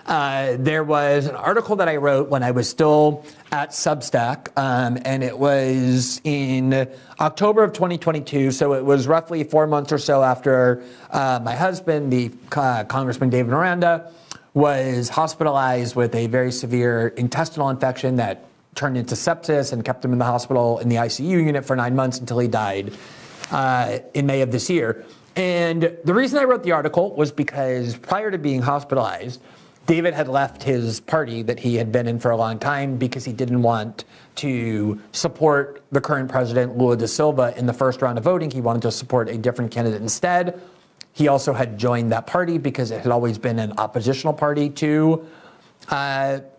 There was an article that I wrote when I was still at Substack, and it was in October of 2022, so it was roughly 4 months or so after my husband, the Congressman David Miranda, was hospitalized with a very severe intestinal infection that turned into sepsis and kept him in the hospital in the ICU unit for 9 months until he died in May of this year. And the reason I wrote the article was because prior to being hospitalized, David had left his party that he had been in for a long time because he didn't want to support the current president, Lula da Silva, in the first round of voting. He wanted to support a different candidate instead. He also had joined that party because it had always been an oppositional party to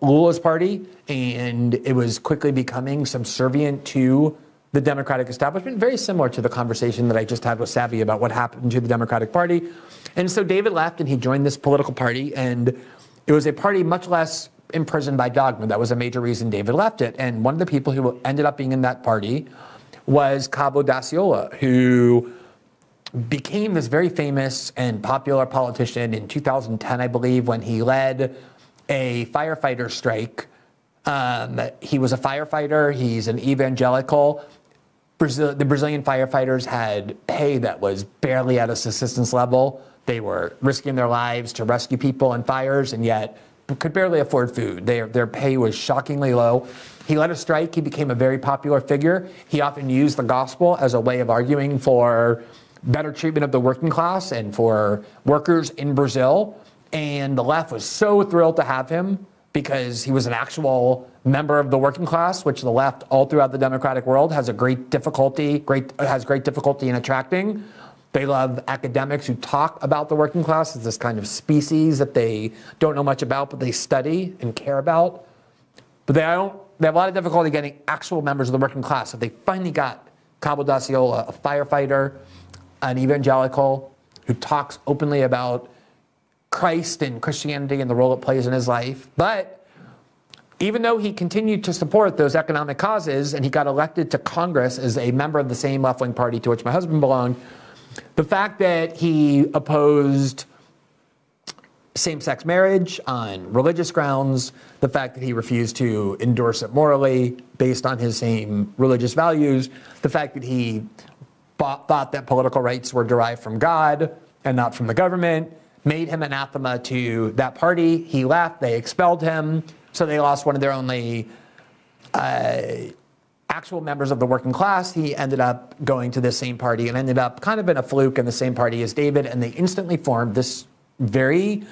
Lula's party, and it was quickly becoming subservient to the Democratic establishment, very similar to the conversation that I just had with Savvy about what happened to the Democratic Party. And so David left and he joined this political party, and it was a party much less imprisoned by dogma. That was a major reason David left it. And one of the people who ended up being in that party was Cabo Daciolo, who became this very famous and popular politician in 2010, I believe, when he led a firefighter strike. He was a firefighter. He's an evangelical. The Brazilian firefighters had pay that was barely at a subsistence level. They were risking their lives to rescue people in fires, and yet could barely afford food. Their pay was shockingly low. He led a strike. He became a very popular figure. He often used the gospel as a way of arguing for better treatment of the working class and for workers in Brazil. And the left was so thrilled to have him because he was an actual member of the working class, which the left all throughout the democratic world has great difficulty in attracting. They love academics who talk about the working class as this kind of species that they don't know much about, but they study and care about. But they have a lot of difficulty getting actual members of the working class. So they finally got Cabo Daciolo, a firefighter, an evangelical who talks openly about Christ and Christianity and the role it plays in his life. But even though he continued to support those economic causes and he got elected to Congress as a member of the same left-wing party to which my husband belonged, the fact that he opposed same-sex marriage on religious grounds, the fact that he refused to endorse it morally based on his same religious values, the fact that he thought that political rights were derived from God and not from the government, made him anathema to that party. He left, they expelled him, so they lost one of their only actual members of the working class. He ended up going to the same party and ended up kind of in a fluke in the same party as David, and they instantly formed this very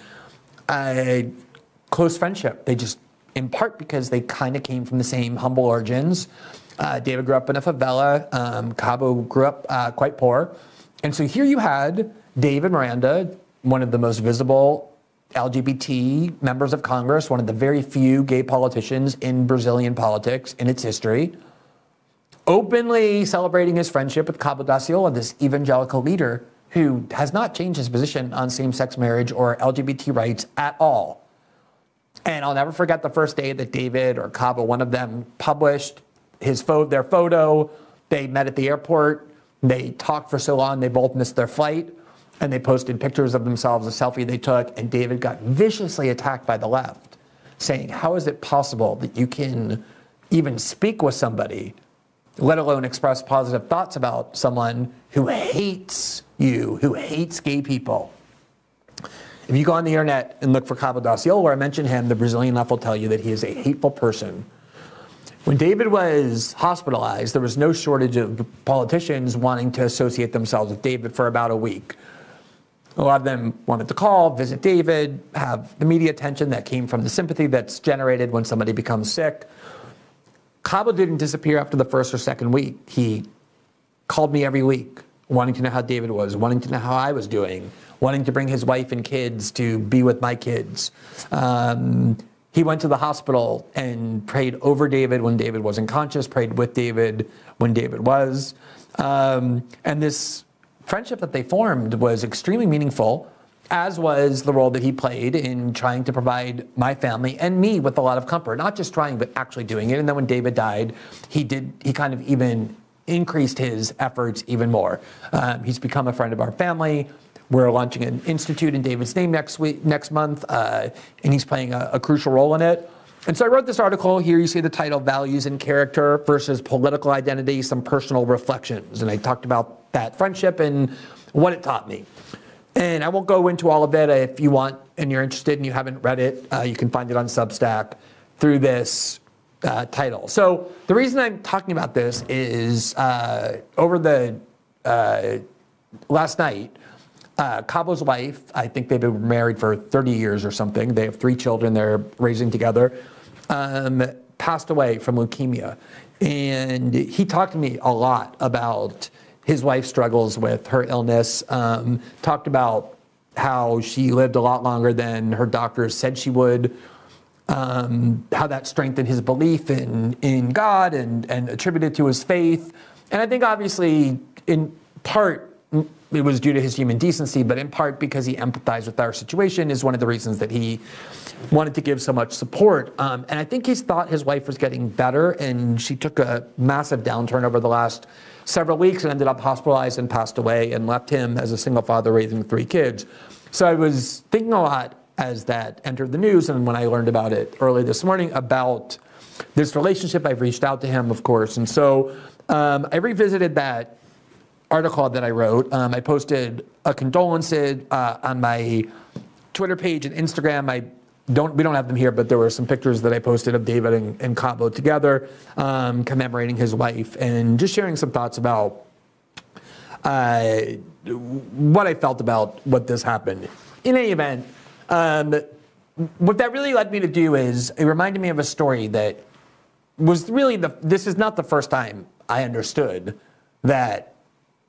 close friendship. They just, in part because they kind of came from the same humble origins. David grew up in a favela. Cabo grew up quite poor. And so here you had David Miranda, one of the most visible LGBT members of Congress, one of the very few gay politicians in Brazilian politics in its history, openly celebrating his friendship with Cabo Daciolo, this evangelical leader who has not changed his position on same-sex marriage or LGBT rights at all. And I'll never forget the first day that David or Cabo, one of them, published their photo. They met at the airport. They talked for so long, they both missed their flight. And they posted pictures of themselves, a selfie they took, and David got viciously attacked by the left, saying, how is it possible that you can even speak with somebody, let alone express positive thoughts about someone who hates you, who hates gay people? If you go on the internet and look for Cabo Daciolo or mention him, the Brazilian left will tell you that he is a hateful person. When David was hospitalized, there was no shortage of politicians wanting to associate themselves with David for about a week. A lot of them wanted to call, visit David, have the media attention that came from the sympathy that's generated when somebody becomes sick. Cabo didn't disappear after the first or second week. He called me every week, wanting to know how David was, wanting to know how I was doing, wanting to bring his wife and kids to be with my kids. He went to the hospital and prayed over David when David wasn't conscious, prayed with David when David was. And this friendship that they formed was extremely meaningful, as was the role that he played in trying to provide my family and me with a lot of comfort, not just trying, but actually doing it. And then when David died, he kind of even increased his efforts even more. He's become a friend of our family. We're launching an institute in David's name next month, and he's playing a crucial role in it. And so I wrote this article. Here you see the title, Values and Character versus Political Identity, Some Personal Reflections. And I talked about that friendship and what it taught me. And I won't go into all of it. If you want and you're interested and you haven't read it, you can find it on Substack through this title. So the reason I'm talking about this is over the last night, Cabo's wife, I think they've been married for 30 years or something. They have 3 children they're raising together, passed away from leukemia. And he talked to me a lot about his wife's struggles with her illness, talked about how she lived a lot longer than her doctors said she would, how that strengthened his belief in God and attributed to his faith. And I think obviously in part it was due to his human decency, but in part because he empathized with our situation is one of the reasons that he wanted to give so much support. And I think he thought his wife was getting better, and she took a massive downturn over the last several weeks and ended up hospitalized and passed away and left him as a single father raising 3 kids. So I was thinking a lot as that entered the news, and when I learned about it early this morning about this relationship, I've reached out to him, of course. And so I revisited that article that I wrote. I posted a condolences on my Twitter page and Instagram. We don't have them here, but there were some pictures that I posted of David and Cabo together, commemorating his wife, and just sharing some thoughts about what I felt about what this happened. In any event, what that really led me to do is it reminded me of a story that was really this is not the first time I understood that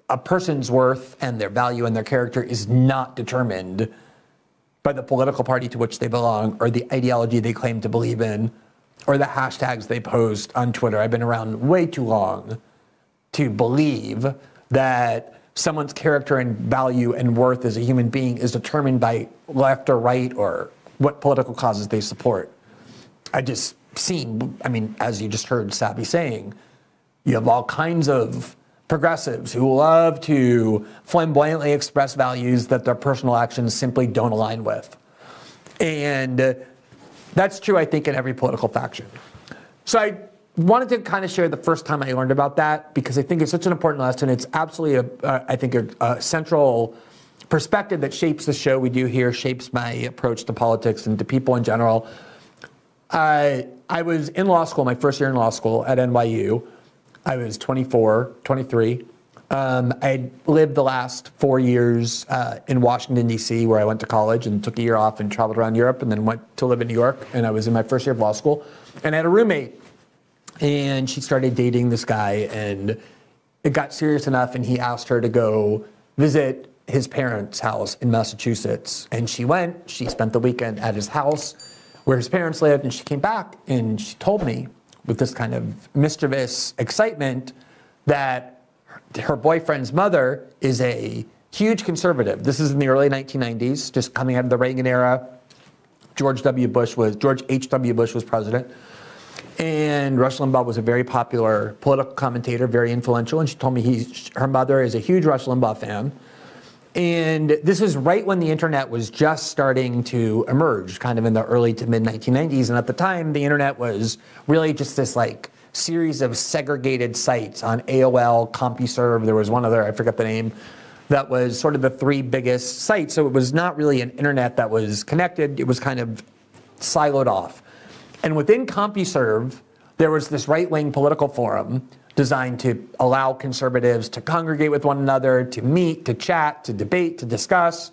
a person's worth and their value and their character is not determined by the political party to which they belong or the ideology they claim to believe in or the hashtags they post on Twitter. I've been around way too long to believe that someone's character and value and worth as a human being is determined by left or right or what political causes they support. I just seen, as you just heard Sabby saying, you have all kinds of progressives who love to flamboyantly express values that their personal actions simply don't align with. And that's true, I think, in every political faction. So I wanted to kind of share the first time I learned about that because I think it's such an important lesson. It's absolutely, a central perspective that shapes the show we do here, shapes my approach to politics and to people in general. I was in law school, my first year in law school at NYU. I was 23. I lived the last 4 years in Washington, D.C., where I went to college and took a year off and traveled around Europe and then went to live in New York. And I was in my first year of law school. And I had a roommate. And she started dating this guy. And it got serious enough. And he asked her to go visit his parents' house in Massachusetts. And she went. She spent the weekend at his house where his parents lived. And she came back and she told me, with this kind of mischievous excitement, that her boyfriend's mother is a huge conservative. This is in the early 1990s, just coming out of the Reagan era. George H.W. Bush was president. And Rush Limbaugh was a very popular political commentator, very influential. And she told me her mother is a huge Rush Limbaugh fan. And this is right when the internet was just starting to emerge, kind of in the early to mid 1990s. And at the time, the internet was really just this series of segregated sites on AOL, CompuServe. There was one other, I forget the name, that was sort of the 3 biggest sites. So it was not really an internet that was connected. It was kind of siloed off. And within CompuServe, there was this right-wing political forum designed to allow conservatives to congregate with one another, to meet, to chat, to debate, to discuss.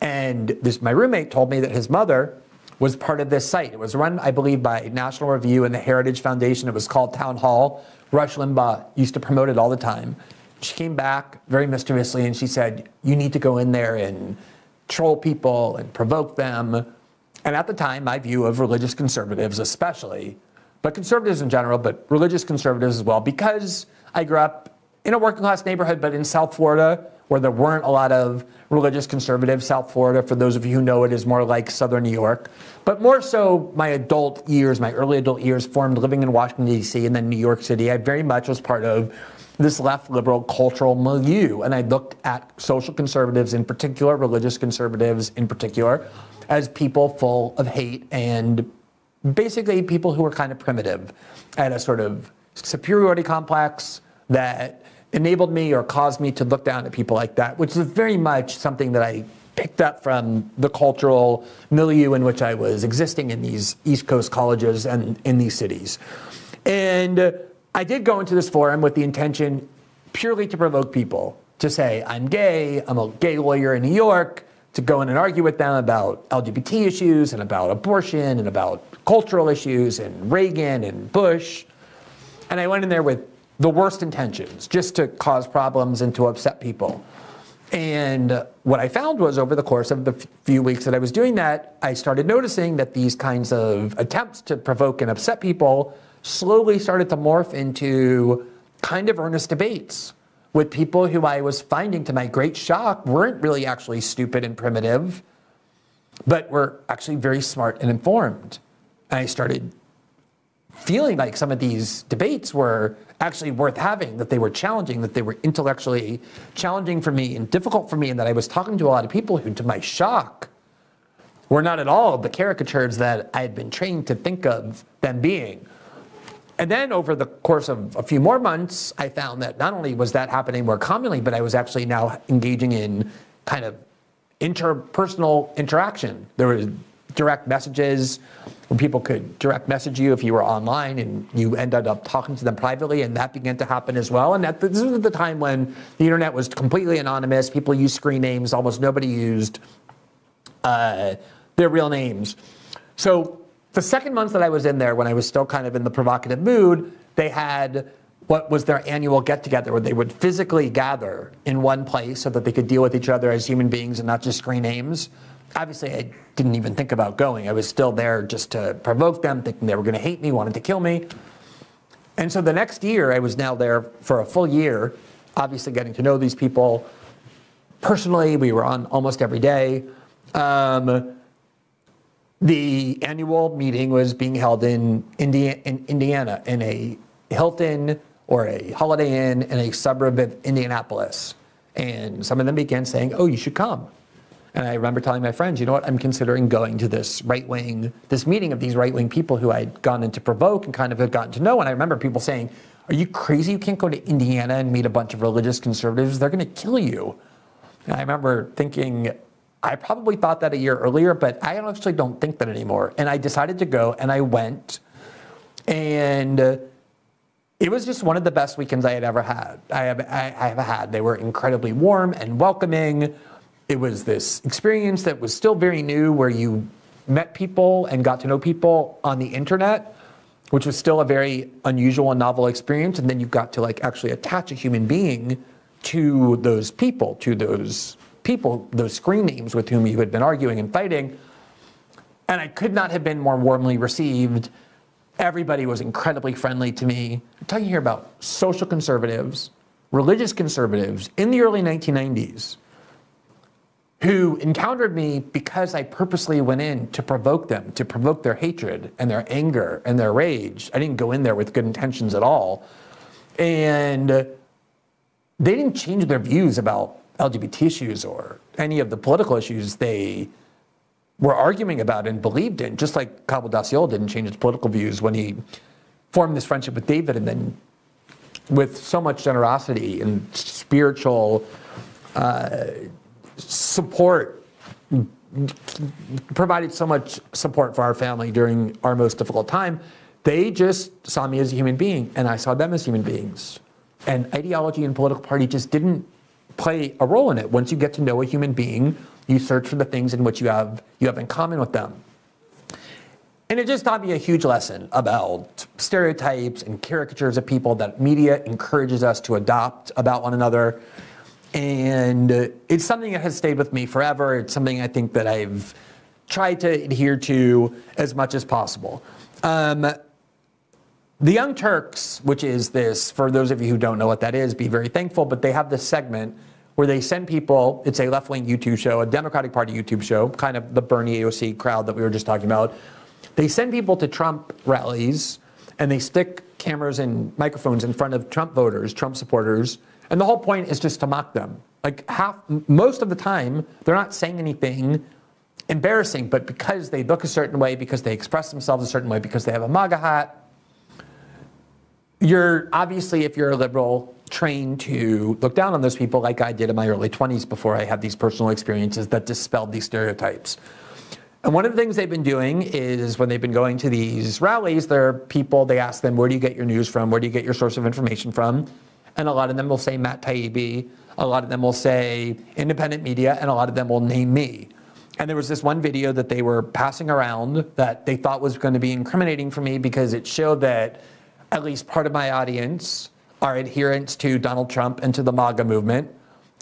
And my roommate told me that his mother was part of this site. It was run, I believe, by National Review and the Heritage Foundation. It was called Town Hall. Rush Limbaugh used to promote it all the time. She came back very mischievously and she said, you need to go in there and troll people and provoke them. And at the time, my view of religious conservatives especially, but conservatives in general, but religious conservatives as well, because I grew up in a working class neighborhood, but in South Florida, where there weren't a lot of religious conservatives. South Florida, for those of you who know it, is more like Southern New York. But more so, my early adult years formed living in Washington, D.C. and then New York City. I very much was part of this left liberal cultural milieu. And I looked at social conservatives in particular, religious conservatives in particular, as people full of hate and basically people who were kind of primitive. I had a sort of superiority complex that enabled me or caused me to look down at people like that, which is very much something that I picked up from the cultural milieu in which I was existing in these East Coast colleges and in these cities. And I did go into this forum with the intention purely to provoke people, to say, I'm gay, I'm a gay lawyer in New York, to go in and argue with them about LGBT issues and about abortion and about cultural issues and Reagan and Bush. And I went in there with the worst intentions, just to cause problems and to upset people. And what I found was over the course of the few weeks that I was doing that, I started noticing that these kinds of attempts to provoke and upset people slowly started to morph into kind of earnest debates with people who I was finding, to my great shock, weren't really actually stupid and primitive, but were actually very smart and informed. And I started feeling like some of these debates were actually worth having, that they were challenging, that they were intellectually challenging for me and difficult for me, and that I was talking to a lot of people who, to my shock, were not at all the caricatures that I had been trained to think of them being. And then over the course of a few more months, I found that not only was that happening more commonly, but I was actually now engaging in kind of interpersonal interaction. There were direct messages where people could direct message you if you were online, and you ended up talking to them privately, and that began to happen as well. And this was the time when the internet was completely anonymous. People used screen names. Almost nobody used their real names. So the second month that I was in there, when I was still kind of in the provocative mood, they had what was their annual get-together, where they would physically gather in one place so that they could deal with each other as human beings and not just screen names. Obviously, I didn't even think about going. I was still there just to provoke them, thinking they were going to hate me, wanted to kill me. And so the next year, I was now there for a full year, obviously getting to know these people personally. We were on almost every day. The annual meeting was being held in Indiana, in a Hilton or a Holiday Inn in a suburb of Indianapolis. And some of them began saying, oh, you should come. And I remember telling my friends, you know what, I'm considering going to this meeting of these right-wing people who I'd gone in to provoke and kind of had gotten to know. And I remember people saying, are you crazy? You can't go to Indiana and meet a bunch of religious conservatives. They're going to kill you. And I remember thinking, I probably thought that a year earlier, but I actually don't think that anymore. And I decided to go, and I went. And it was just one of the best weekends I had ever had. I have had. They were incredibly warm and welcoming. It was this experience that was still very new, where you met people and got to know people on the internet, which was still a very unusual and novel experience. And then you got to like actually attach a human being to those people, those screen names with whom you had been arguing and fighting. And I could not have been more warmly received. Everybody was incredibly friendly to me. I'm talking here about social conservatives, religious conservatives in the early 1990s, who encountered me because I purposely went in to provoke them, to provoke their hatred and their anger and their rage. I didn't go in there with good intentions at all. And they didn't change their views about LGBT issues or any of the political issues they were arguing about and believed in, just like Cabo Daciolo didn't change his political views when he formed this friendship with David, and then with so much generosity and spiritual support, provided so much support for our family during our most difficult time. They just saw me as a human being, and I saw them as human beings. And ideology and political party just didn't play a role in it. Once you get to know a human being, you search for the things in which you have in common with them. And it just taught me a huge lesson about stereotypes and caricatures of people that media encourages us to adopt about one another. And it's something that has stayed with me forever. It's something I think that I've tried to adhere to as much as possible. The Young Turks, which is this, for those of you who don't know what that is, be very thankful, but they have this segment where they send people, it's a left-wing YouTube show, a Democratic Party YouTube show, kind of the Bernie AOC crowd that we were just talking about. They send people to Trump rallies, and they stick cameras and microphones in front of Trump voters, Trump supporters, and the whole point is just to mock them. Like most of the time, they're not saying anything embarrassing, but because they look a certain way, because they express themselves a certain way, because they have a MAGA hat, you're obviously, if you're a liberal, trained to look down on those people like I did in my early 20s before I had these personal experiences that dispelled these stereotypes. And one of the things they've been doing is when they've been going to these rallies, there are people, they ask them, where do you get your news from? Where do you get your source of information from? And a lot of them will say Matt Taibbi, a lot of them will say independent media, and a lot of them will name me. And there was this one video that they were passing around that they thought was going to be incriminating for me because it showed that at least part of my audience are adherents to Donald Trump and to the MAGA movement.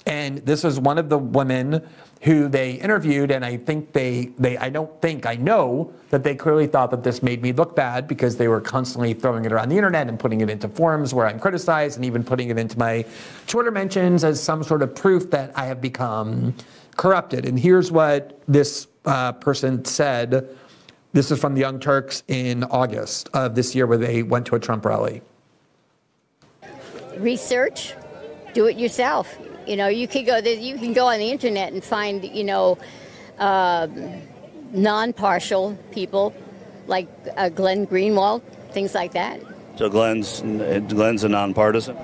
And this was one of the women who they interviewed, and I think I know that they clearly thought that this made me look bad because they were constantly throwing it around the internet and putting it into forums where I'm criticized and even putting it into my Twitter mentions as some sort of proof that I have become corrupted. And here's what this person said. This is from the Young Turks in August of this year where they went to a Trump rally. Research, do it yourself. You know, you can go on the internet and find, non-partial people like Glenn Greenwald, things like that. So Glenn's a nonpartisan?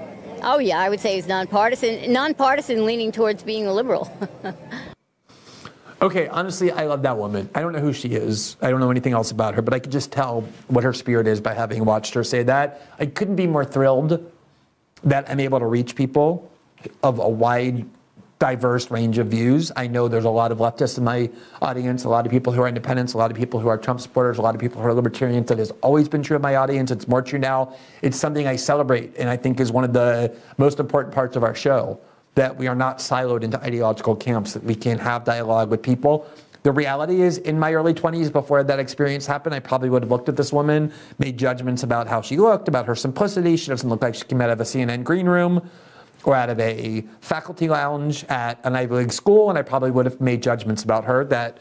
Oh, yeah, I would say he's nonpartisan leaning towards being a liberal. Okay, honestly, I love that woman. I don't know who she is. I don't know anything else about her, but I could just tell what her spirit is by having watched her say that. I couldn't be more thrilled that I'm able to reach people of a wide, diverse range of views. I know there's a lot of leftists in my audience, a lot of people who are independents, a lot of people who are Trump supporters, a lot of people who are libertarians. That has always been true of my audience. It's more true now. It's something I celebrate and I think is one of the most important parts of our show, that we are not siloed into ideological camps, that we can have dialogue with people. The reality is, in my early 20s, before that experience happened, I probably would have looked at this woman, made judgments about how she looked, about her simplicity. She doesn't look like she came out of a CNN green room or out of a faculty lounge at an Ivy League school, and I probably would have made judgments about her that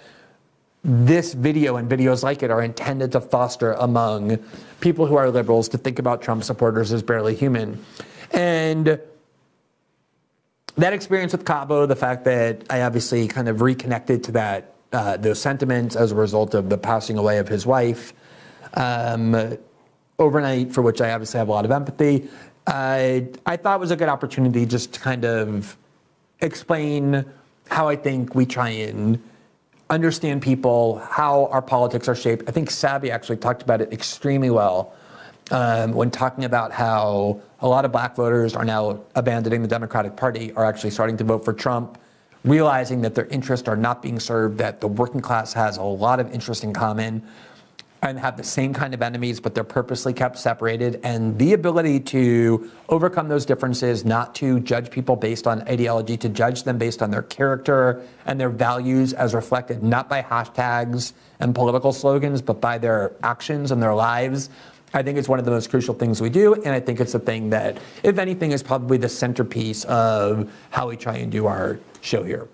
this video and videos like it are intended to foster among people who are liberals to think about Trump supporters as barely human. And that experience with Cabo, the fact that I obviously kind of reconnected to that, those sentiments as a result of the passing away of his wife overnight, for which I obviously have a lot of empathy, I thought was a good opportunity just to kind of explain how I think we try and understand people, how our politics are shaped. I think Sabby actually talked about it extremely well when talking about how a lot of black voters are now abandoning the Democratic Party, are actually starting to vote for Trump, realizing that their interests are not being served, that the working class has a lot of interest in common and have the same kind of enemies, but they're purposely kept separated. And the ability to overcome those differences, not to judge people based on ideology, to judge them based on their character and their values as reflected not by hashtags and political slogans, but by their actions and their lives. I think it's one of the most crucial things we do, and I think it's the thing that, if anything, is probably the centerpiece of how we try and do our show here.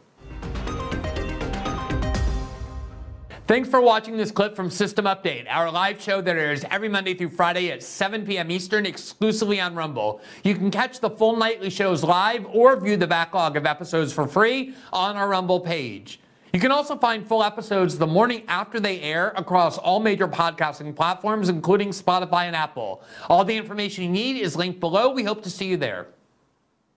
Thanks for watching this clip from System Update, our live show that airs every Monday through Friday at 7 p.m. Eastern, exclusively on Rumble. You can catch the full nightly shows live or view the backlog of episodes for free on our Rumble page. You can also find full episodes the morning after they air across all major podcasting platforms, including Spotify and Apple. All the information you need is linked below. We hope to see you there.